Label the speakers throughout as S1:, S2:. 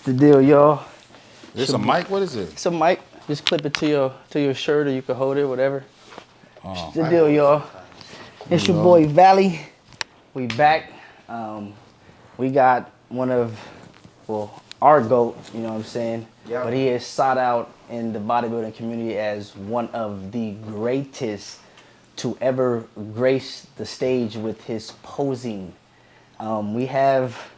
S1: the deal, y'all.
S2: This a mic? What is it?
S1: It's a mic. Just clip it to your shirt, or you can hold it, whatever. It's the deal, y'all. It's your boy Valley. We back. We got one of, our GOAT, you know what I'm saying? Yep. But he is sought out in the bodybuilding community as one of the greatest to ever grace the stage with his posing. We have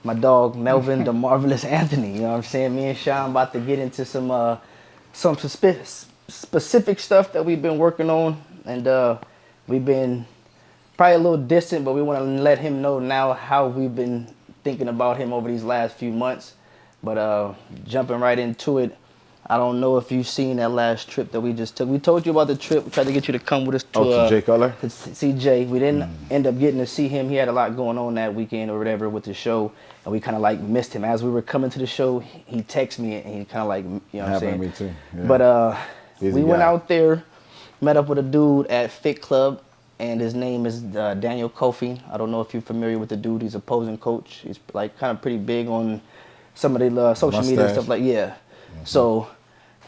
S1: my dog Melvin, the Marvelous Anthony, you know what I'm saying? Me and Shaun about to get into some specific stuff that we've been working on, and we've been probably a little distant, but we want to let him know now how we've been thinking about him over these last few months. But jumping right into it, I don't know if you've seen that last trip that we just took. We told you about the trip. We tried to get you to come with us
S2: to Jay Cutler?
S1: To see Jay. We didn't end up getting to see him. He had a lot going on that weekend or whatever with the show, and we kind of like missed him. As we were coming to the show, he texted me, and he kind of like, you know what I'm saying?
S2: Me too. Yeah.
S1: But we went out there, met up with a dude at Fit Club, and his name is Daniel Kofi. I don't know if you're familiar with the dude. He's a posing coach. He's like kind of pretty big on some of the social media and stuff like, yeah. So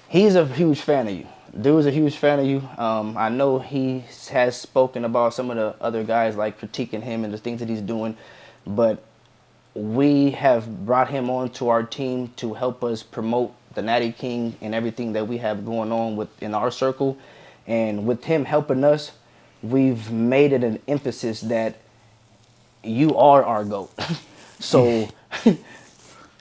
S1: he's a huge fan of you. Dude's a huge fan of you. I know he has spoken about some of the other guys, like critiquing him and the things that he's doing, but we have brought him on to our team to help us promote the Natty King and everything that we have going on within our circle. And with him helping us, we've made it an emphasis that you are our GOAT. So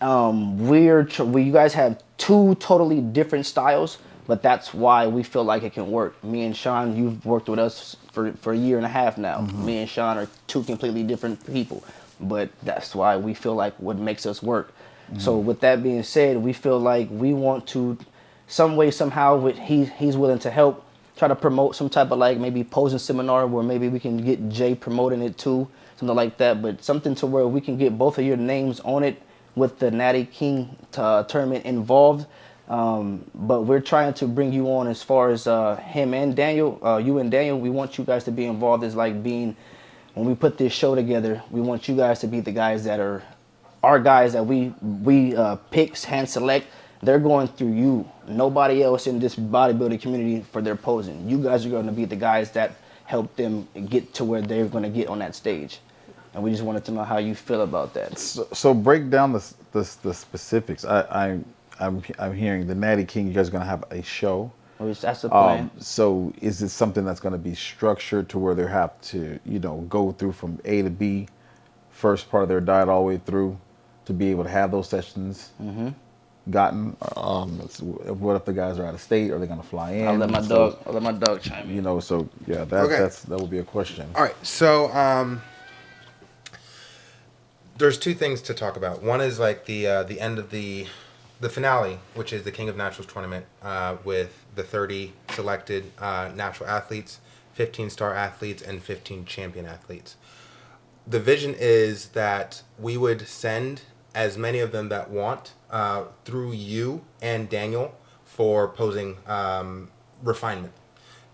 S1: you guys have two totally different styles, but that's why we feel like it can work. Me and Shaun, you've worked with us for a year and a half now. Me and Shaun are two completely different people, but that's why we feel like what makes us work. So with that being said, we feel like we want to, some way, somehow, he's willing to help, try to promote some type of like maybe posing seminar where maybe we can get Jay promoting it too, something like that, but something to where we can get both of your names on it with the Natty King tournament involved. But we're trying to bring you on as far as him and Daniel, you and Daniel. We want you guys to be involved as like being, when we put this show together, we want you guys to be the guys that are our guys that we pick, hand select. They're going through you. Nobody else in this bodybuilding community for their posing. You guys are going to be the guys that help them get to where they're going to get on that stage. And we just wanted to know how you feel about that.
S2: So break down the specifics. I'm hearing the Natty King. You guys are going to have a show.
S1: That's the plan.
S2: So is it something that's going to be structured to where they have to, go through from A to B, first part of their diet all the way through, to be able to have those sessions gotten? What if the guys are out of state? Are they going to fly in?
S1: I'll let my dog chime in.
S2: So yeah, that would be a question.
S3: All right, so there's two things to talk about. One is like the end of the finale, which is the King of Naturals tournament, with the 30 selected natural athletes, 15 star athletes, and 15 champion athletes. The vision is that we would send as many of them that want through you and Daniel for posing refinement.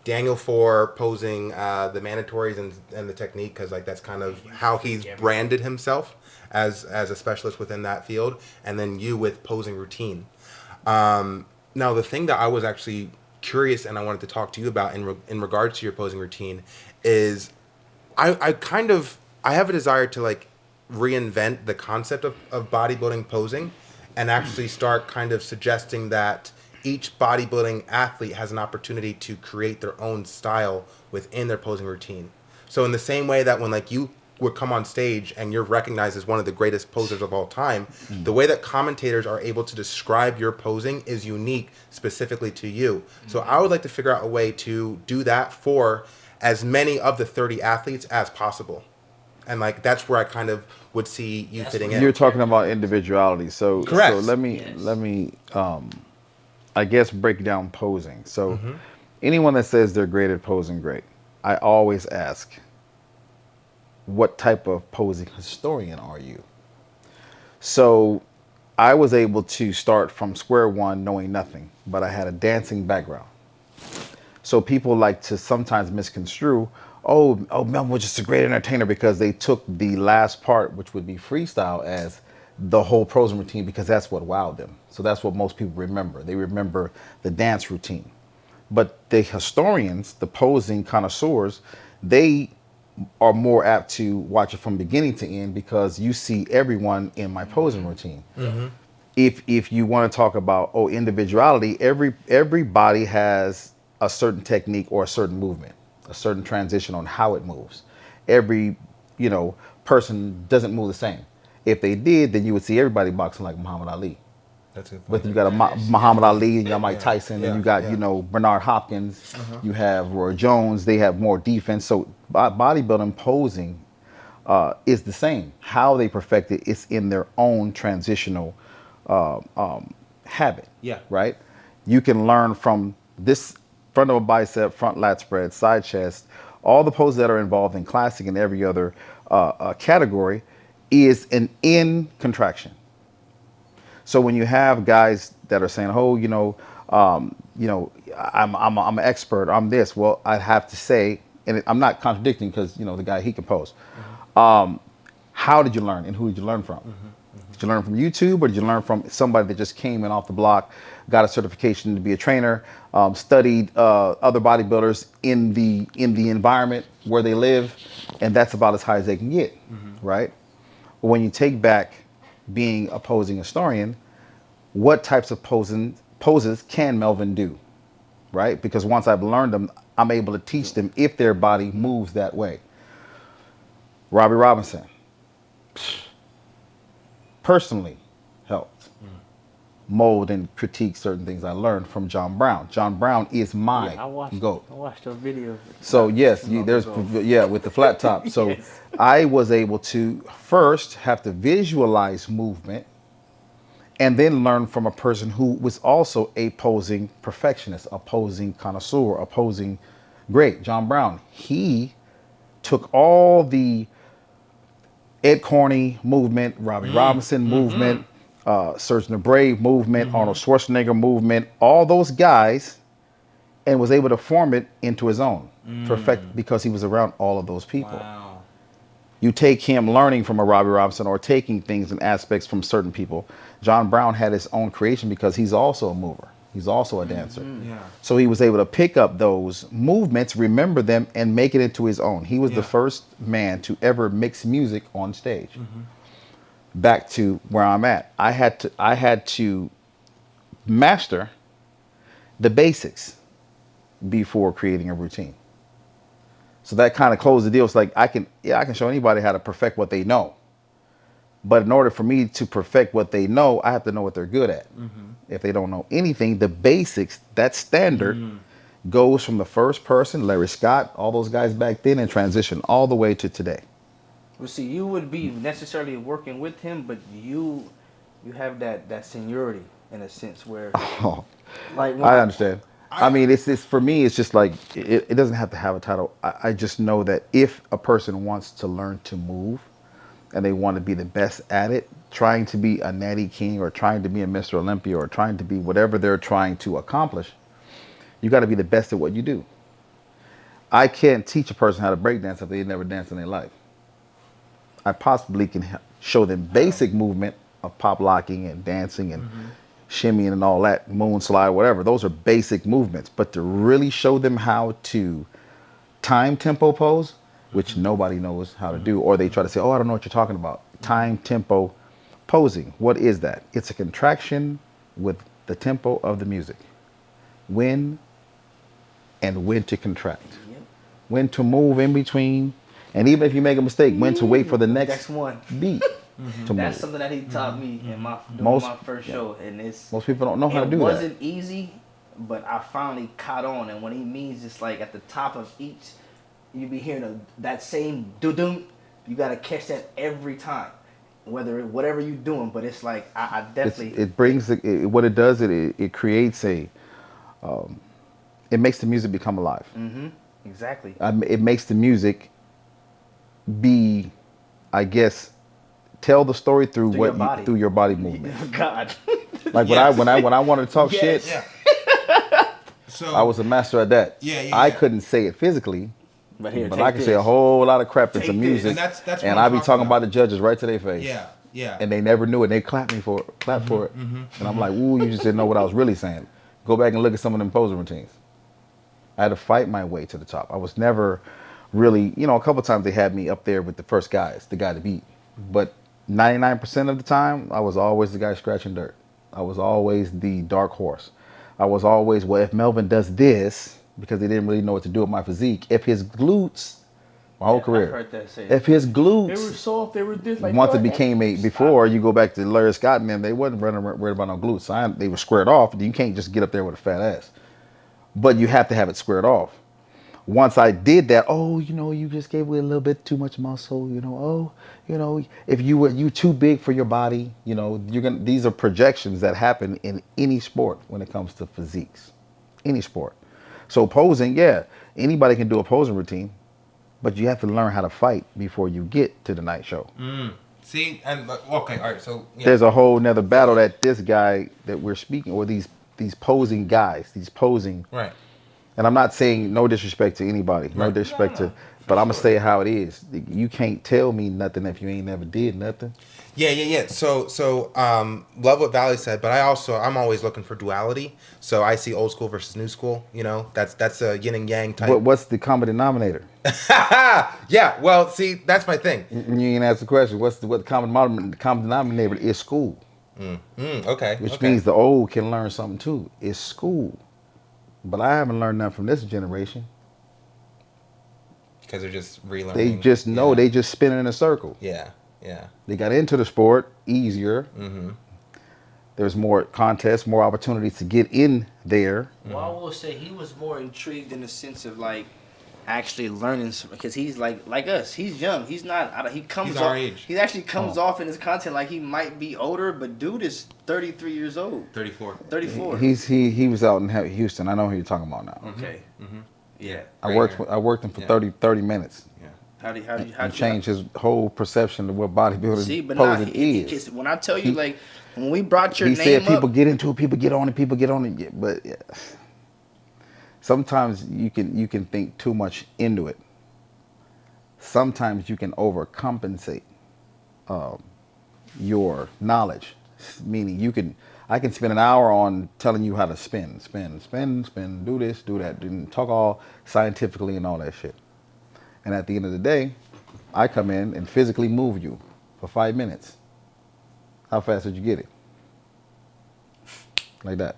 S3: Daniel for posing the mandatories and the technique, because like that's kind of how he's branded himself as a specialist within that field, and then you with posing routine. Now the thing that I was actually curious and I wanted to talk to you about in regards to your posing routine is I have a desire to like reinvent the concept of bodybuilding posing and actually start kind of suggesting that each bodybuilding athlete has an opportunity to create their own style within their posing routine. So in the same way that when like you would come on stage and you're recognized as one of the greatest posers of all time, the way that commentators are able to describe your posing is unique specifically to you. So I would like to figure out a way to do that for as many of the 30 athletes as possible. And like that's where I kind of would see you fitting in.
S2: You're talking about individuality. So
S3: correct.
S2: So let me I guess break down posing. So anyone that says they're great at posing, great. I always ask, what type of posing historian are you? So I was able to start from square one knowing nothing, but I had a dancing background. So people like to sometimes misconstrue, oh, Melvin was just a great entertainer because they took the last part, which would be freestyle, as the whole posing routine because that's what wowed them. So that's what most people remember. They remember the dance routine. But the historians, the posing connoisseurs, they are more apt to watch it from beginning to end because you see everyone in my posing routine. If you want to talk about individuality, everybody has a certain technique or a certain movement, a certain transition on how it moves. Every person doesn't move the same. If they did, then you would see everybody boxing like Muhammad Ali.
S3: That's a good
S2: But
S3: point.
S2: you got Muhammad Ali, and you got Mike
S3: Yeah,
S2: Tyson, and
S3: yeah,
S2: you got
S3: yeah.
S2: Bernard Hopkins, you have Roy Jones. They have more defense. So bodybuilding posing is the same. How they perfect it is in their own transitional habit.
S3: Yeah.
S2: Right. You can learn from this front of a bicep, front lat spread, side chest, all the poses that are involved in classic and every other category is an in contraction. So when you have guys that are saying, "Oh, I'm an expert. I'm this," well, I have to say, and I'm not contradicting because the guy he composed. How did you learn, and who did you learn from? Did you learn from YouTube, or did you learn from somebody that just came in off the block, got a certification to be a trainer, studied other bodybuilders in the environment where they live, and that's about as high as they can get, right? But when you take back being a posing historian, what types of poses can Melvin do, right? Because once I've learned them, I'm able to teach them if their body moves that way. Robbie Robinson personally helped mold and critique certain things I learned from John Brown. John Brown is my GOAT.
S1: I watched those videos.
S2: So yes, with the flat top. So
S1: Yes.
S2: I was able to first have to visualize movement and then learn from a person who was also a posing perfectionist, a posing connoisseur, a posing great. John Brown, he took all the Ed Corney movement, Robbie Robinson movement, Surgeon the Brave movement, Arnold Schwarzenegger movement, all those guys, and was able to form it into his own, perfect, because he was around all of those people.
S3: Wow.
S2: You take him learning from a Robbie Robinson or taking things and aspects from certain people. John Brown had his own creation because he's also a mover. He's also a dancer.
S3: Yeah.
S2: So he was able to pick up those movements, remember them, and make it into his own. He was the first man to ever mix music on stage. Back to where I'm at. I had to master the basics before creating a routine. So that kind of closed the deal. It's like I can show anybody how to perfect what they know. But in order for me to perfect what they know, I have to know what they're good at. If they don't know anything, the basics, that standard goes from the first person, Larry Scott, all those guys back then, and transition all the way to today.
S1: Well, see, you would be necessarily working with him, but you have that seniority in a sense where, like, when
S2: I understand. I mean, it's for me, it's just like, it doesn't have to have a title. I just know that if a person wants to learn to move and they want to be the best at it, trying to be a Natty King or trying to be a Mr. Olympia or trying to be whatever they're trying to accomplish, you got to be the best at what you do. I can't teach a person how to break dance if they never danced in their life. I possibly can show them basic movement of pop locking and dancing and shimmying and all that, moon slide, whatever. Those are basic movements. But to really show them how to time tempo pose, which nobody knows how to do, or they try to say, "Oh, I don't know what you're talking about." Time tempo posing. What is that? It's a contraction with the tempo of the music. When and when to contract. When to move in between. And even if you make a mistake, when to wait for the next
S1: one
S2: beat to move.
S1: That's something that he taught me in my first show, and
S2: most people don't know how to do that.
S1: It wasn't easy, but I finally caught on. And when he means it's like at the top of each, you be hearing that same doo-doo. You got to catch that every time, whatever you're doing. But it's like I definitely
S2: it brings what it does. It creates it makes the music become alive.
S1: Exactly.
S2: It makes the music be, I guess, tell the story through your body movement.
S1: God.
S2: Like when I wanted to talk shit,
S3: So
S2: I was a master at that. I
S3: Yeah.
S2: couldn't say it physically,
S1: But
S2: I can say a whole lot of crap in some music,
S3: And that's what
S2: and
S3: I'm
S2: I be talking
S3: about.
S2: about the judges right to their face.
S3: Yeah. Yeah.
S2: And they never knew it. They clapped for it. And I'm like, ooh, you just didn't know what I was really saying. Go back and look at some of them posing routines. I had to fight my way to the top. I was never really, a couple times they had me up there with the first guys, the guy to beat. But 99% of the time, I was always the guy scratching dirt. I was always the dark horse. I was always, well, if Melvin does this, because they didn't really know what to do with my physique, if his glutes, my whole career,
S1: I've heard that say.
S2: if his glutes,
S1: They were soft, they were this. Like,
S2: once it
S1: what?
S2: became before you go back to Larry Scott and them, they wasn't worried about no glutes. They were squared off. You can't just get up there with a fat ass. But you have to have it squared off. Once I did that, you just gave away a little bit too much muscle, if you too big for your body, these are projections that happen in any sport when it comes to physiques. Any sport. So posing, yeah, anybody can do a posing routine, but you have to learn how to fight before you get to the night show.
S3: See, and okay, all right, so yeah.
S2: There's a whole nother battle that this guy that we're speaking, or these posing guys,
S3: Right.
S2: and I'm not saying no disrespect to anybody, no
S3: Right.
S2: disrespect
S1: No,
S2: to, but I'm gonna
S1: sure.
S2: say how it is. You can't tell me nothing if you ain't never did nothing.
S3: Yeah. So, love what Valley said, but I'm always looking for duality. So I see old school versus new school. That's a yin and yang type.
S2: What's the common denominator?
S3: Yeah. Well, see, that's my thing.
S2: You ain't asked the question. What the common denominator is? School.
S3: Okay.
S2: Which
S3: okay.
S2: means the old can learn something too. It's school. But I haven't learned nothing from this generation.
S3: Because they're just relearning.
S2: They just know. They just spinning in a circle.
S3: Yeah.
S2: They got into the sport easier. There's more contests, more opportunities to get in there.
S1: Well, I will say he was more intrigued in the sense of like actually learning, because he's like us. He's young. He's not. He comes
S3: He's
S1: off.
S3: our age.
S1: He actually comes off in his content like he might be older, but dude is 33 years old.
S3: 34.
S1: 34.
S2: He was out in Houston. I know who you're talking about now.
S1: Okay. Yeah.
S2: I worked him for 30 minutes.
S3: Yeah.
S1: How do
S2: And changed his whole perception of what bodybuilding
S1: See, but nah,
S2: posing is.
S1: when I tell you, like, when we brought your
S2: He
S1: name
S2: said
S1: up,
S2: people get into it, people get on it, people get on it. Yeah, but yeah. Sometimes you can think too much into it. Sometimes you can overcompensate your knowledge. Meaning I can spend an hour on telling you how to spin, do this, do that, and talk all scientifically and all that shit. And at the end of the day, I come in and physically move you for 5 minutes. How fast did you get it? Like that.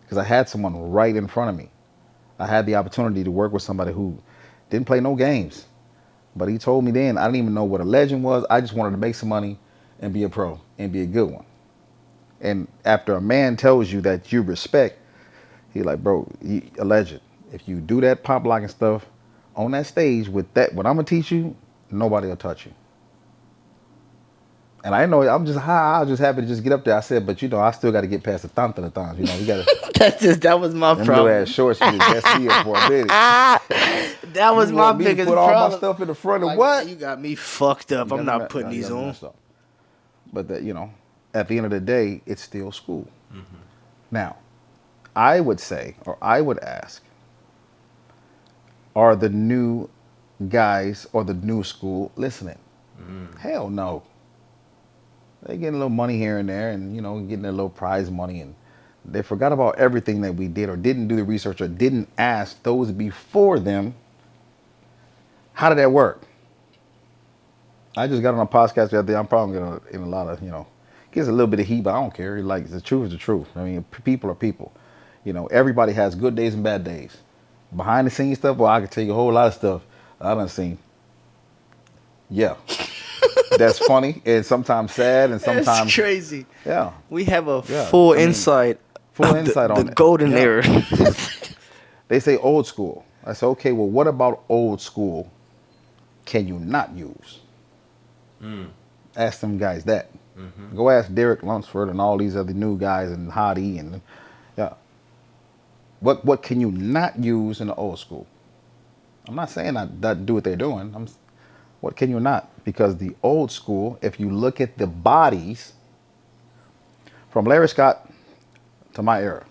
S2: Because I had someone right in front of me. I had the opportunity to work with somebody who didn't play no games. But he told me then, I didn't even know what a legend was. I just wanted to make some money and be a pro and be a good one. And after a man tells you that you respect, he like, bro, a legend. If you do that pop locking stuff on that stage with that, what I'm going to teach you, nobody will touch you. And I know I was just happy to just get up there. I said, but I still got to get past the thons. You got to.
S1: that was my
S2: Them
S1: problem.
S2: little ass shorts you just see it for a minute.
S1: That was
S2: You
S1: my
S2: want me to
S1: biggest
S2: put
S1: problem.
S2: all my stuff in the front of
S1: Like,
S2: what?
S1: You got me fucked up. I'm not putting these on.
S2: But that at the end of the day, it's still school. Now, I would say, or I would ask, are the new guys or the new school listening? Hell no. They getting a little money here and there, and getting a little prize money, and they forgot about everything that we did, or didn't do the research, or didn't ask those before them. How did that work? I just got on a podcast the other day. I'm probably gonna in a lot of gets a little bit of heat, but I don't care. Like the truth is the truth. I mean, people are people. Everybody has good days and bad days. Behind the scenes stuff, well, I can tell you a whole lot of stuff I done seen. Yeah. That's funny and sometimes sad and sometimes
S1: That's crazy.
S2: Yeah.
S1: We have a full insight.
S2: Full insight on
S1: the golden era.
S2: They say old school. I say, okay, well, what about old school can you not use? Ask them guys that. Go ask Derek Lunsford and all these other new guys and Hottie and what can you not use in the old school? I'm not saying not do what they're doing. What can you not? Because the old school, if you look at the bodies from Larry Scott to my era,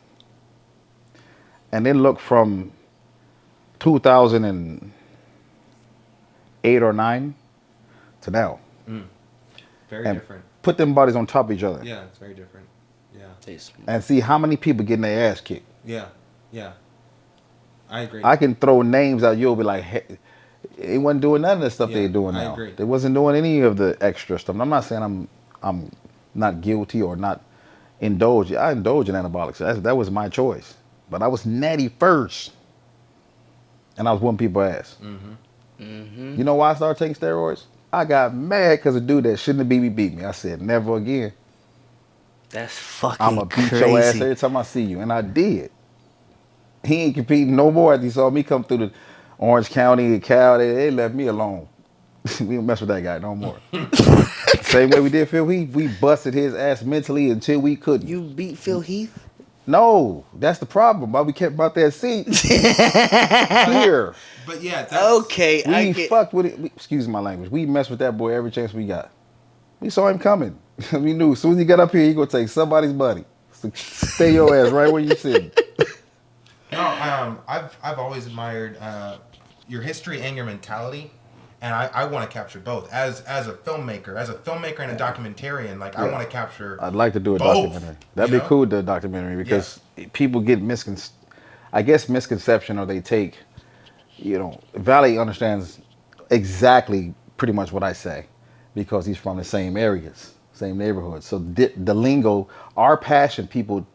S2: and then look from 2008 or 9 to now,
S3: Very
S2: and
S3: different.
S2: put them bodies on top of each other.
S3: Yeah, it's very different. Yeah.
S2: And see how many people getting their ass kicked.
S3: Yeah. Yeah. I agree.
S2: I can throw names out. You'll be like, hey, they wasn't doing none of the stuff
S3: Yeah,
S2: they're doing
S3: I
S2: now.
S3: agree.
S2: They wasn't doing any of the extra stuff. And I'm not saying I'm not guilty or not indulge. I indulge in anabolics. That was my choice. But I was natty first, and I was whooping people's ass. You know why I started taking steroids? I got mad because a dude that shouldn't have beat me. I said, never again.
S1: That's fucking
S2: I'm going to beat
S1: crazy.
S2: your ass every time I see you. And I did. He ain't competing no more after he saw me come through the Orange County, Cal. They left me alone. We don't mess with that guy no more. Same way we did Phil Heath. We busted his ass mentally until we couldn't.
S1: You beat Phil Heath?
S2: No, that's the problem. Why we kept about that seat here.
S3: But yeah, that's
S1: Okay,
S2: We fucked with it. Excuse my language. We messed with that boy every chance we got. We saw him coming. We knew as soon as he got up here, he gonna take somebody's money. So stay your ass right where you sitting.
S3: No, I've always admired your history and your mentality, and I want to capture both. As a filmmaker and a documentarian, like I want to capture.
S2: I'd like to do a
S3: both,
S2: documentary. That'd be cool to do a documentary because people get misconception or they take, Valley understands exactly pretty much what I say because he's from the same areas, same neighborhoods. So the lingo, our passion, people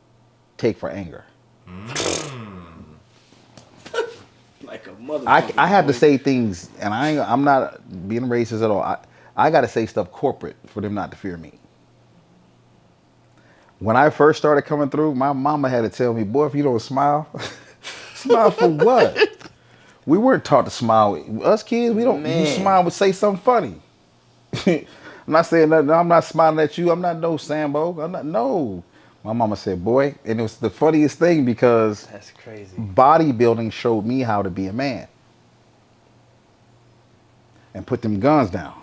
S2: take for anger.
S1: Like a motherfucker.
S2: I have to say things, and I'm not being racist at all. I got to say stuff corporate for them not to fear me. When I first started coming through, my mama had to tell me, boy, if you don't smile, smile for what? We weren't taught to smile. Us kids, we don't. You smile would say something funny. I'm not saying that. I'm not smiling at you. I'm not no Sambo. I'm not no. My mama said, boy, and it was the funniest thing because
S1: that's crazy.
S2: Bodybuilding showed me how to be a man and put them guns down.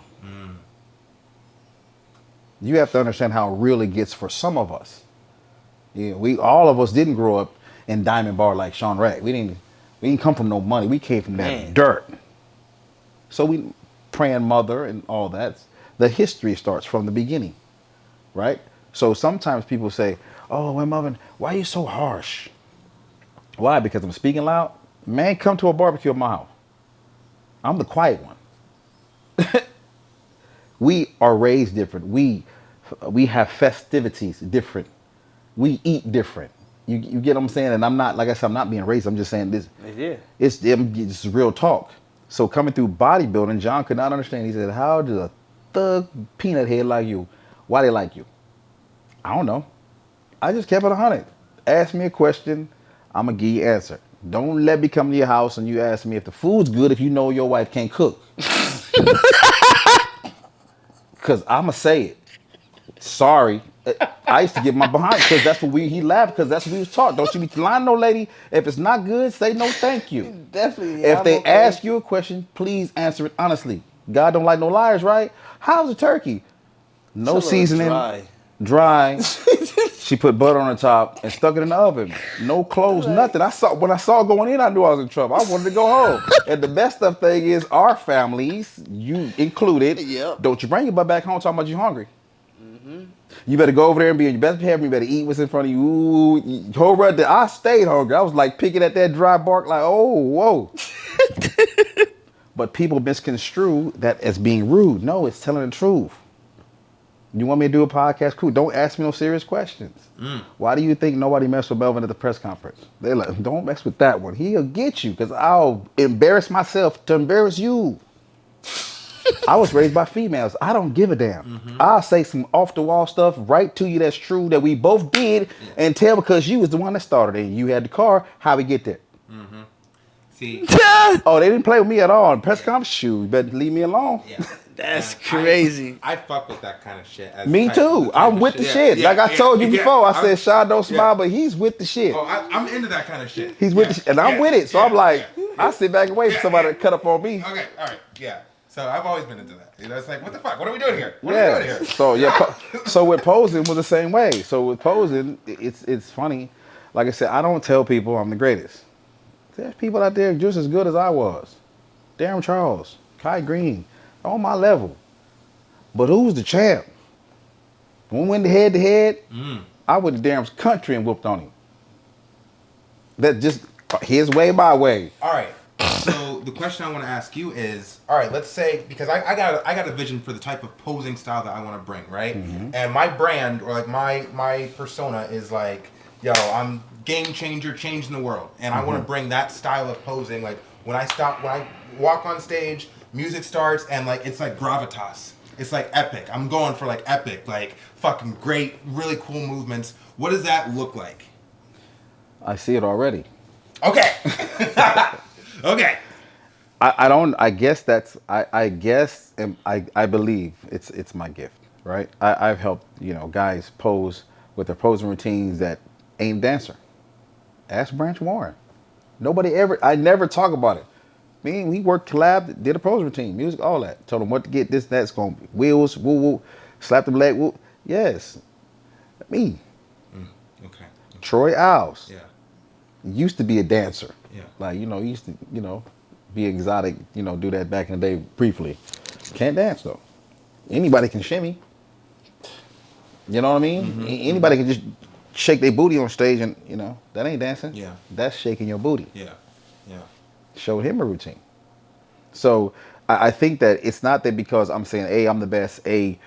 S2: You have to understand how real it gets for some of us. All of us didn't grow up in Diamond Bar like Shaun Rag. We didn't come from no money. We came from that dirt. So we praying mother and all that. The history starts from the beginning, right? So sometimes people say, oh, well, Melvin, why are you so harsh? Why? Because I'm speaking loud? Man, come to a barbecue at my house. I'm the quiet one. We are raised different. We have festivities different. We eat different. You get what I'm saying? And I'm not, like I said, I'm not being racist. I'm just saying this.
S1: Yeah.
S2: It's real talk. So coming through bodybuilding, John could not understand. He said, how does a thug peanut head like you, why they like you? I don't know. I just kept it 100. Ask me a question, I'm going to give you an answer. Don't let me come to your house and you ask me if the food's good if you know your wife can't cook. Because I'm going to say it. Sorry. I used to get my behind because that's what he laughed because that's what we was taught. Don't you be lying no lady. If it's not good, say no thank you.
S1: Definitely.
S2: If they ask you a question, please answer it honestly. God don't like no liars, right? How's the turkey? No seasoning. Dry. She put butter on the top and stuck it in the oven. No clothes, nothing. When I saw going in, I knew I was in trouble. I wanted to go home. And the messed up thing is our families, you included, don't you bring your butt back home talking about you hungry. You better go over there and be in your best behavior. You better eat what's in front of you. Ooh, whole brother, I stayed hungry. I was like picking at that dry bark like, oh, whoa. But people misconstrue that as being rude. No, it's telling the truth. You want me to do a podcast? Cool. Don't ask me no serious questions. Why do you think nobody messed with Melvin at the press conference? They're like, don't mess with that one. He'll get you because I'll embarrass myself to embarrass you. I was raised by females. I don't give a damn. I'll say some off the wall stuff right to you that's true that we both did and tell because you was the one that started it. You had the car. How we get there?
S3: See.
S2: Oh, they didn't play with me at all. In press conference, shoot, you better leave me alone.
S3: Yeah.
S1: That's crazy.
S3: I fuck with that kind of shit.
S2: Me too. I'm with the shit. Like I told you before, I said Shaun don't smile, but he's with the shit.
S3: Oh, I'm into that kind of shit.
S2: He's with the shit, and I'm with it. So I'm like, I sit back and wait for somebody to cut up on me.
S3: Okay, all right, yeah. So I've always been into that. It's like, what the fuck? What are we doing here? What are we doing here?
S2: So so with posing was the same way. So with posing, it's funny. Like I said, I don't tell people I'm the greatest. There's people out there just as good as I was. Darren Charles, Kai Green, on my level. But who's the champ? When we went head to head, I went to Darren's country and whooped on him. That just his way, my way.
S3: All right. So the question I want to ask you is, all right, let's say, because I got a vision for the type of posing style that I want to bring, right? And my brand, or like my persona is like, yo, I'm game changer, changing the world, and I want to bring that style of posing. Like when I walk on stage, music starts, and like it's like gravitas. It's like epic. I'm going for like epic, like fucking great, really cool movements. What does that look like?
S2: I see it already.
S3: Okay. Okay.
S2: I guess that's I guess and I believe it's my gift, right? I've helped, guys pose with their posing routines that ain't dancer. Ask Branch Warren. I never talk about it. Me, we worked collab, did a posing routine, music, all that. Told them what to get, this, that's going to be wheels, woo woo, slap the leg, woo. Yes. Me.
S3: Okay.
S2: Troy Owls.
S3: Yeah.
S2: Used to be a dancer.
S3: Yeah.
S2: Like, used to, be exotic, do that back in the day briefly. Can't dance though. Anybody can shimmy. You know what I mean? Anybody can just shake their booty on stage and, that ain't dancing.
S3: Yeah.
S2: That's shaking your booty.
S3: Yeah. Yeah.
S2: Showed him a routine. So I think that it's not that because I'm saying, hey, I'm the best, I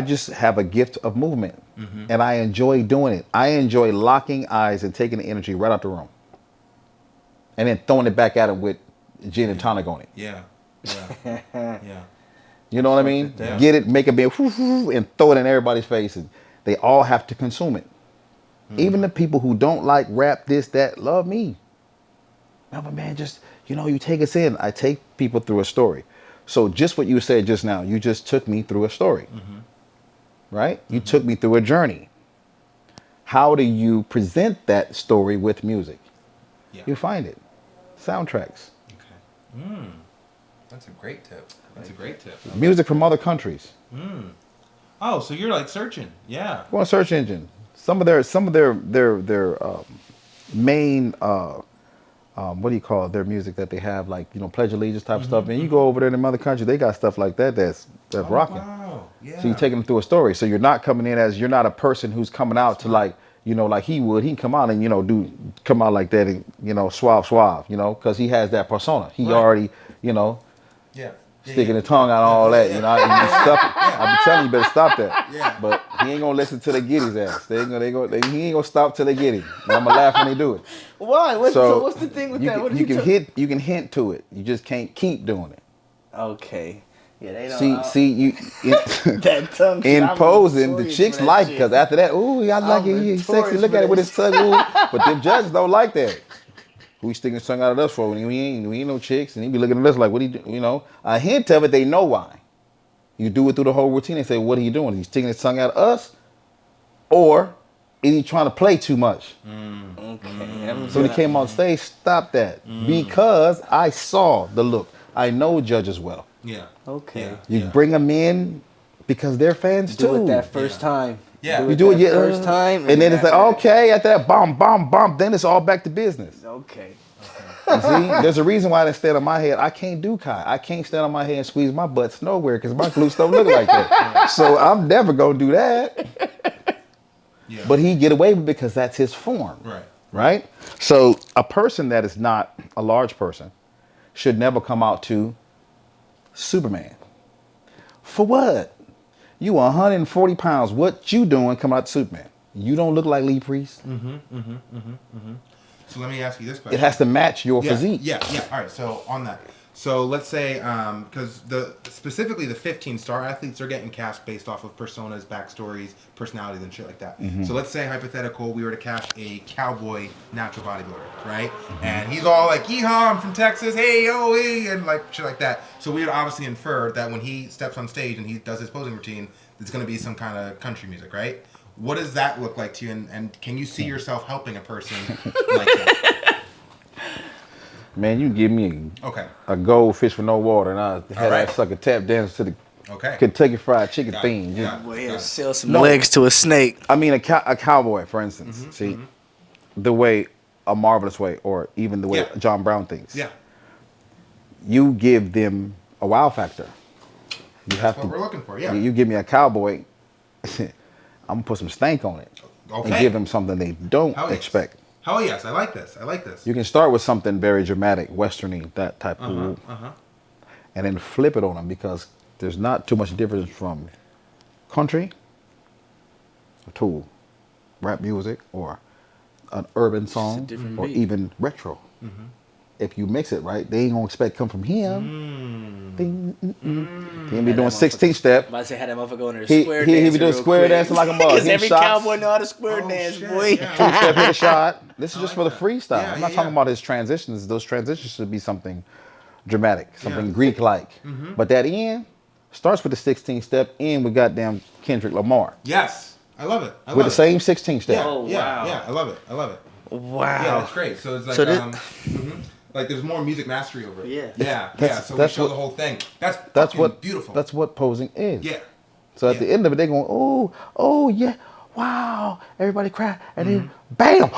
S2: just have a gift of movement and I enjoy doing it. I enjoy locking eyes and taking the energy right out the room. And then throwing it back at him with gin and tonic on it.
S3: Yeah. Yeah. Yeah.
S2: You know what I mean?
S3: Yeah.
S2: Get it, make it be, and throw it in everybody's face. And they all have to consume it. Even the people who don't like rap, this, that, love me. Melvin, man, just, you take us in. I take people through a story. So just what you said just now, you just took me through a story. Right? You took me through a journey. How do you present that story with music?
S3: Yeah.
S2: You find it. Soundtracks.
S3: Okay. That's a great tip. That's a great tip.
S2: Music from other countries.
S3: Oh, so you're like searching. Yeah.
S2: Go on search engine. Some of their main what do you call it? Their music that they have, like, Pledge Allegiance type stuff. And you go over there in other countries, they got stuff like that that's rocking.
S3: Wow. Yeah.
S2: So you're taking them through a story. So you're not coming in as, you're not a person who's coming out to like he would. He can come out and, come out like that and, suave, because he has that persona. He already,
S3: Yeah.
S2: sticking the tongue out and all that, you stop it. I'm telling you, better stop that.
S3: Yeah.
S2: But he ain't gonna listen till they get his ass. He ain't gonna stop till they get him. And I'm gonna laugh when they do it.
S1: Why? So what's the thing with that?
S2: You can hint to it. You just can't keep doing it.
S1: Okay. Yeah, they don't.
S2: See,
S1: That tongue shit,
S2: in
S1: I'm
S2: posing, the
S1: notorious
S2: chicks
S1: for that
S2: like,
S1: shit.
S2: because after that, ooh, I like it. He's sexy. Look at it with his tongue. Ooh. But them judges don't like that. Who he sticking his tongue out at us for? We ain't no chicks, and he be looking at us like, what he do? A hint of it, they know why. You do it through the whole routine. They say, what are you doing? He's sticking his tongue out at us, or is he trying to play too much?
S1: Okay.
S2: So when he came on stage, stop that, because I saw the look. I know judges well.
S3: Yeah.
S1: Okay.
S2: You bring them in because they're fans too.
S1: Do it that first time.
S3: Yeah.
S2: You do it
S1: first time,
S2: and then it's like,
S1: after
S2: okay, after that, bomb, then it's all back to business.
S1: Okay.
S2: You see, there's a reason why I didn't stand on my head. I can't do Kai. I can't stand on my head and squeeze my butts nowhere because my glutes don't look like that. So I'm never gonna do that.
S3: Yeah.
S2: But he get away with it because that's his form.
S3: Right.
S2: So a person that is not a large person should never come out to Superman. For what? You 140 pounds. What you doing coming out to Superman? You don't look like Lee Priest.
S3: So let me ask you this question.
S2: It has to match your physique.
S3: Yeah. All right. So on that. So let's say, because specifically the 15-star athletes are getting cast based off of personas, backstories, personalities, and shit like that. So let's say, hypothetical, we were to cast a cowboy natural bodybuilder, right? And he's all like, yeehaw, I'm from Texas, hey, yo, hey, and like shit like that. So we would obviously infer that when he steps on stage and he does his posing routine, there's going to be some kind of country music, right? What does that look like to you? And can you see yourself helping a person like that?
S2: Man, you give me a goldfish with no water, and I had that sucker tap dance to the Kentucky Fried Chicken theme.
S1: Well, sell some legs to a snake.
S2: I mean, a cowboy, for instance. See, the way A Marvelous Way, or even the way John Brown thinks.
S3: Yeah.
S2: You give them a wow factor. You
S3: That's what we're looking for. Yeah.
S2: You give me a cowboy, I'm gonna put some stank on it
S3: Okay.
S2: and give them something they don't
S3: Hell yes.
S2: expect.
S3: Hell yes, I like this. I like this.
S2: You can start with something very dramatic, westerny, that type of, and then flip it on them because there's not too much difference from country to rap music or an urban song
S1: different
S2: or
S1: beat.
S2: even retro. If you mix it right, they ain't gonna expect come from him. Ding, He ain't be doing 16 step.
S1: I say had that motherfucker on there
S2: He
S1: square
S2: be
S1: dancing
S2: doing
S1: real
S2: square
S1: quick.
S2: dancing like a mug.
S1: Because
S2: Hitting
S1: every
S2: shots.
S1: cowboy know how to square dance,
S3: shit,
S1: boy.
S3: yeah.
S2: Two step hit a shot. This is just for the
S3: that.
S2: freestyle.
S3: Yeah,
S2: I'm not
S3: yeah,
S2: talking
S3: yeah.
S2: about his transitions. Those transitions should be something dramatic, something
S3: Yeah.
S2: Greek-like. But that end starts with the 16 step, end with goddamn Kendrick Lamar
S3: Yes, I love it. I love
S2: with the
S3: it.
S2: same 16 step.
S3: Yeah,
S1: Oh,
S3: yeah,
S1: wow.
S3: yeah. I love it. I love it.
S1: Wow.
S3: Yeah, it's great. So it's like,
S1: So this-
S3: like there's more music mastery over it.
S1: Yeah.
S3: Yeah. So we
S2: that's
S3: show
S2: what-
S3: the whole thing. That's
S2: That's
S3: fucking
S2: what
S3: beautiful.
S2: That's what posing is.
S3: Yeah.
S2: So at
S3: Yeah.
S2: the end of it, they're going, oh yeah, wow, everybody cry, and then bam,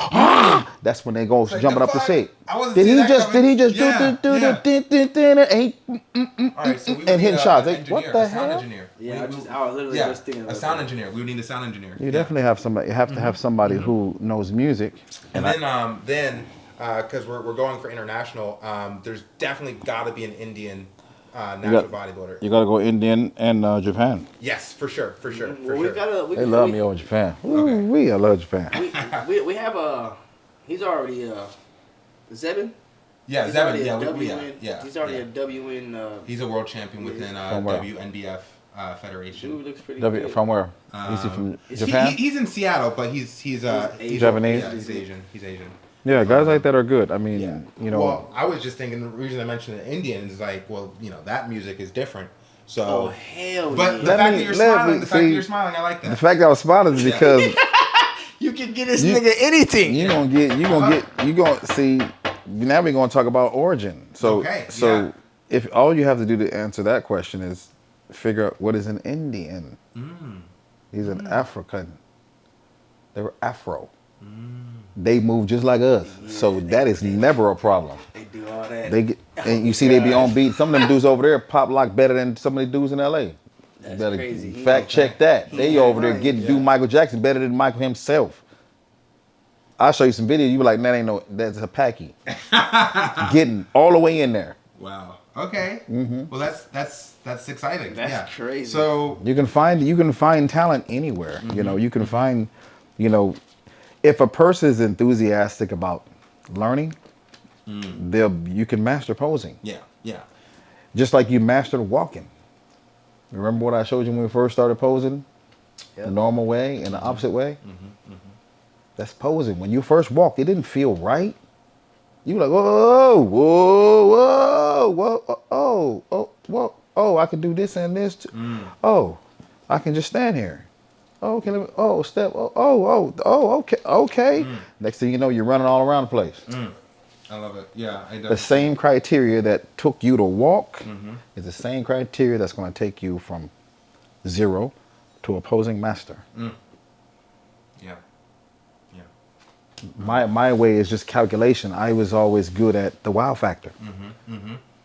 S2: that's when they go
S3: like,
S2: jumping
S3: the
S2: up the
S3: fuck?
S2: seat.
S3: I wasn't
S2: Did
S3: seeing
S2: he
S3: that
S2: just
S3: coming.
S2: do
S3: Yeah,
S2: do
S3: yeah.
S2: and
S3: All right, so we would
S2: and
S3: need
S2: hitting shots?
S3: an
S2: Like, what
S3: engineer,
S2: the
S3: a sound
S2: hell?
S3: engineer.
S1: Yeah,
S3: We-
S1: I was literally
S3: yeah,
S1: just thinking
S3: a
S1: about
S3: sound
S1: that.
S3: engineer. We would need a sound engineer.
S2: You
S3: Yeah.
S2: definitely have somebody. You have to have somebody who knows music.
S3: And then because we're going for international, there's definitely got to be an Indian natural bodybuilder.
S2: You got to go Indian and Japan.
S3: Yes, for sure.
S1: Well,
S3: Sure.
S2: They love me over Japan.
S3: Okay.
S2: I love Japan.
S1: We have a. He's already Zebin.
S3: Yeah,
S1: He's
S3: Zevin.
S1: already
S3: Yeah,
S1: a W in.
S3: yeah.
S1: He's already
S3: yeah.
S1: a W in.
S3: He's a world champion within
S2: From where?
S3: WNBF Federation.
S1: Dude looks pretty good.
S2: From where? Is he from
S1: Is
S2: Japan?
S3: He's in Seattle, but he's
S1: Asian.
S2: Japanese?
S3: Yeah, he's Asian. He's Asian.
S2: Yeah, guys like that are good. I mean,
S3: Yeah.
S2: you know.
S3: Well, I was just thinking the reason I mentioned the Indians is like, well, that music is different. So.
S1: Oh hell
S3: But
S1: yeah!
S3: the
S2: Let
S3: fact
S2: me-
S3: that you're
S2: let
S3: smiling,
S2: me
S3: the fact that
S2: see.
S3: you're smiling, I like that.
S2: The fact that I was smiling is because
S1: You can get this
S2: You-
S1: nigga anything.
S2: you gonna see. Now we're gonna talk about origin. So
S3: Okay,
S2: so if all you have to do to answer that question is figure out what is an Indian. He's an African. They were Afro. They move just like us, so that is never a problem.
S1: They do all that.
S2: They get, and you see they be on beat. Some of them dudes over there pop lock better than some of the dudes in LA.
S1: That's
S2: Better
S1: crazy.
S2: fact check that. They
S1: ain't
S2: over there
S1: lying,
S2: getting do Michael Jackson better than Michael himself. I'll show you some video. You be like, that that's a packy. Getting all the way in there.
S3: Wow. Okay. Well, that's exciting.
S1: That's
S3: yeah.
S1: crazy.
S3: So
S2: You can find talent anywhere. You know, you can find, if a person is enthusiastic about learning, you can master posing.
S3: yeah.
S2: Just like you mastered walking. Remember what I showed you when we first started posing? The normal way and the opposite way? That's posing. When you first walked, it didn't feel right. You were like, whoa, I can do this and this too. Oh, I can just stand here. Oh, okay, step. Okay. Next thing you know, you're running all around the place.
S3: I love it. Yeah.
S2: The same criteria that took you to walk is the same criteria that's going to take you from zero to a posing master.
S3: Yeah. Yeah.
S2: My way is just calculation. I was always good at the wow factor.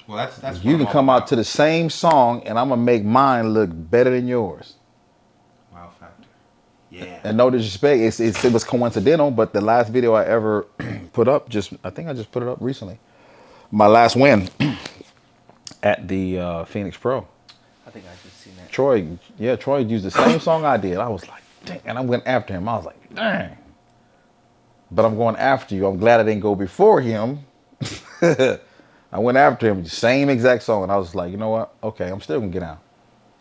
S3: Well, that's
S2: You can come out to the same song and I'm going to make mine look better than yours.
S3: wow factor. Yeah.
S2: And no disrespect, it was coincidental, but the last video I ever put up, I think I just put it up recently. My last win at the Phoenix Pro.
S1: I think I just seen that.
S2: Troy used the same song I did. I was like, dang, and I went after him. I was like, dang. But I'm going after you. I'm glad I didn't go before him. I went after him, same exact song. And I was like, you know what? Okay, I'm still going to get out.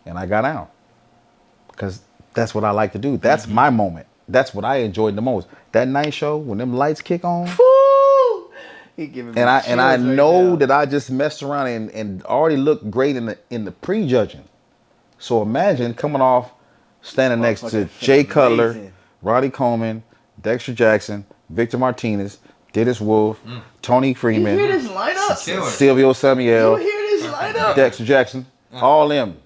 S2: And I got out. Because that's what I like to do. That's my moment. That's what I enjoyed the most. That night show, when them lights kick on.
S1: He giving me
S2: And I
S1: chills right
S2: know
S1: now.
S2: that I just messed around and already looked great in the prejudging. So imagine coming off standing next to
S1: Motherfucker
S2: Jay
S1: feeling
S2: Cutler,
S1: amazing.
S2: Roddy Coleman, Dexter Jackson, Victor Martinez, Dennis Wolf, Tony
S1: You
S2: Freeman,
S1: hear this lineup?
S3: Killer.
S2: Silvio
S1: You
S2: Samuel,
S1: hear this lineup?
S2: Dexter Jackson, all them.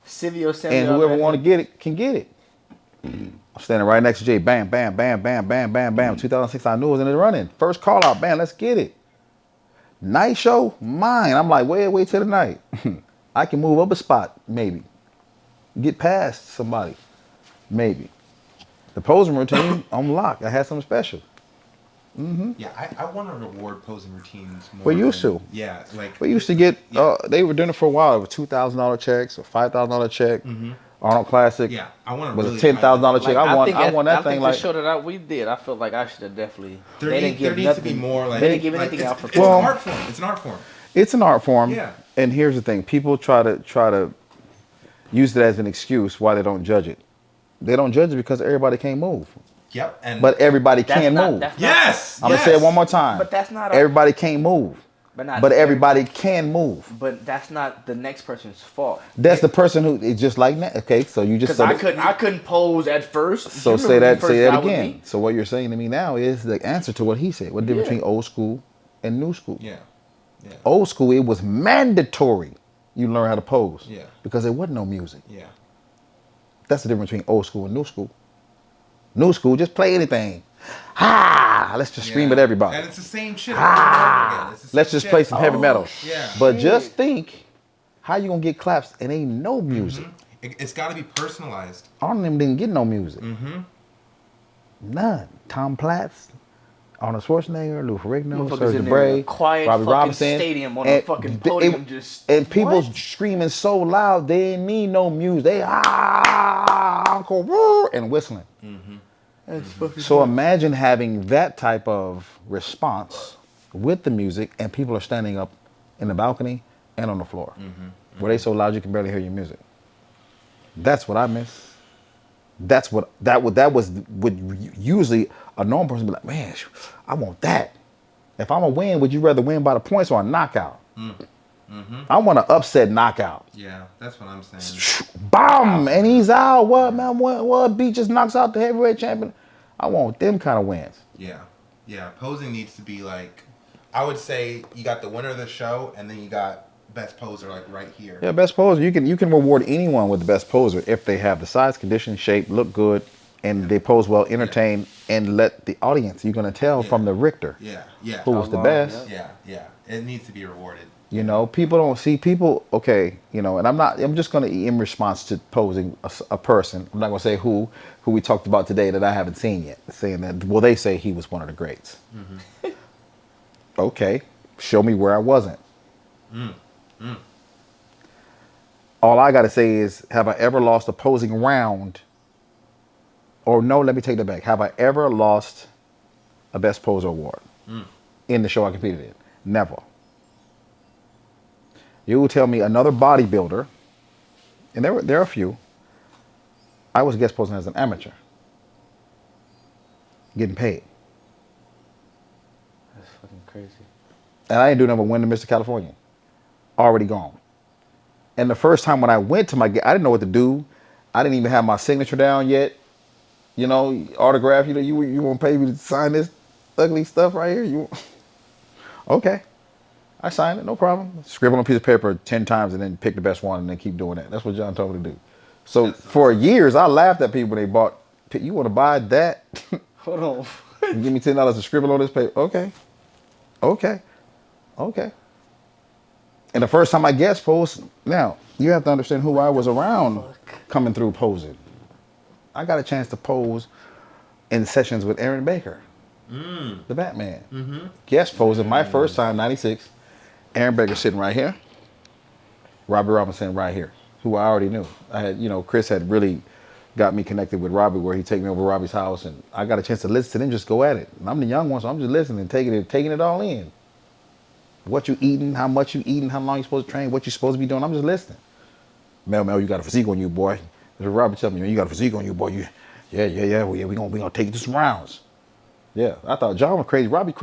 S1: Silvio Samuel.
S2: And whoever want to get it can get it. I'm standing right next to Jay. Bam, bam, bam, bam, bam, bam, bam. 2006, I knew it was in the running. First call out, bam, let's get it. Night show, mine. I'm like, wait till the night. I can move up a spot, maybe. Get past somebody. Maybe. The posing routine on lock. I had something special.
S3: Yeah, I want to reward posing routines more.
S2: We used
S3: than,
S2: to.
S3: Yeah, like
S2: We used to get.
S3: Yeah.
S2: They were doing it for a while. It was $2,000 checks or $5,000 check. Arnold Classic.
S3: Yeah, I want to
S2: Was
S3: really
S2: a $10,000 check.
S1: Like
S2: I won. I won that
S1: I
S2: thing
S1: think
S2: like.
S1: the show that we did, I felt like I should have definitely.
S3: there,
S1: They
S3: need,
S1: didn't give
S3: there needs
S1: nothing.
S3: to be more like
S1: They didn't give
S3: like,
S1: anything out for
S3: it's
S1: free.
S3: an art form. It's an art form.
S2: It's an art form.
S3: Yeah.
S2: And here's the thing: people try to use it as an excuse why they don't judge it. They don't judge it because everybody can't move,
S3: Yep. And
S2: but everybody
S1: That's
S2: can
S1: not-
S2: move.
S1: that's not-
S3: yes,
S2: I'm gonna say it one more time.
S1: But that's not a-
S2: everybody can't move,
S1: But not
S2: but everybody can move.
S1: But that's not the next person's fault.
S2: That's the person who is just like that. Okay, so you just
S1: Because
S2: said
S1: I couldn't pose at first.
S2: So
S1: You
S2: say
S1: remember when
S2: that.
S1: you first
S2: Say that
S1: got with
S2: again.
S1: me?
S2: So what you're saying to me now is the answer to what he said. What the difference
S1: Yeah.
S2: between old school and new school?
S3: yeah, yeah,
S2: Old school, it was mandatory you learn how to pose.
S3: Yeah.
S2: Because there wasn't no music.
S3: yeah.
S2: That's the difference between old school and new school. New school, just play anything. Ah, let's just scream
S3: Yeah.
S2: at everybody.
S3: And it's the same shit over and over again. It's the same
S2: Let's just
S3: shit.
S2: play some heavy metal.
S3: Yeah.
S2: But just think, how you gonna get claps and ain't no music?
S3: It's got to be personalized.
S2: All of them didn't get no music.
S3: Mm-hmm.
S2: None. Tom Platz, Arnold Schwarzenegger, Lou Ferrigno,
S1: Motherfuckers
S2: Serge
S1: in there in
S2: Debray,
S1: a quiet
S2: Robbie
S1: fucking
S2: Robinson,
S1: stadium on a fucking podium just-
S2: and people
S1: What?
S2: screaming so loud they didn't need no music. They Uncle Woo, and whistling.
S1: That's fucking
S2: So imagine having that type of response with the music, and people are standing up in the balcony and on the floor, where they so loud you can barely hear your music. That's what I miss. That was would usually a normal person be like, man, I want that. If I'm a win, would you rather win by the points or a knockout? I want an upset knockout.
S3: Yeah, that's what I'm saying.
S2: Bomb, and he's out. What man? What beat just knocks out the heavyweight champion? I want them kind of wins.
S3: Yeah, yeah. Posing needs to be like, I would say you got the winner of the show, and then you got best poser like right here.
S2: Yeah, best poser. You can reward anyone with the best poser if they have the size, condition, shape, look good, and they pose well, entertain, and let the audience. You're gonna tell from the Richter
S3: Yeah, yeah.
S2: who was the
S1: long,
S2: best.
S3: Yeah, yeah. It needs to be rewarded.
S2: You know, people don't see people. Okay, you know, and I'm just gonna in response to posing a person. I'm not gonna say who we talked about today that I haven't seen yet. Saying that, well, they say he was one of the greats. Okay, show me where I wasn't. All I gotta say is, have I ever lost a posing round? Or no, let me take that back. Have I ever lost a best poser award in the show I competed in? Never. You will tell me another bodybuilder, and there are a few. I was guest posing as an amateur, getting paid,
S1: That's fucking crazy.
S2: and I didn't do nothing but win to Mr. California. Already gone. And the first time when I went to my, I didn't know what to do. I didn't even have my signature down yet. You know, autograph. You know, you want to pay me to sign this ugly stuff right here? You okay? I signed it, no problem. Scribble on a piece of paper 10 times and then pick the best one and then keep doing that. That's what John told me to do. So for years, I laughed at people when they bought, you want to buy that?
S1: Hold on.
S2: Give me $10 to scribble on this paper. Okay. And the first time I guest posed, now, you have to understand who I was around coming through posing. I got a chance to pose in sessions with Aaron Baker, the Batman. Guest posing, my first time, 96. Aaron Baker sitting right here. Robbie Robinson right here, who I already knew. I had, Chris had really got me connected with Robbie, where he take me over to Robbie's house, and I got a chance to listen to them just go at it. And I'm the young one, so I'm just listening, taking it all in. What you eating, how much you eating, how long you supposed to train, what you supposed to be doing. I'm just listening. Mel, you got a physique on you, boy. That's what Robbie tell me. You got a physique on you, boy. Yeah. We gonna take you to some rounds. Yeah, I thought John was crazy. Robbie crazy.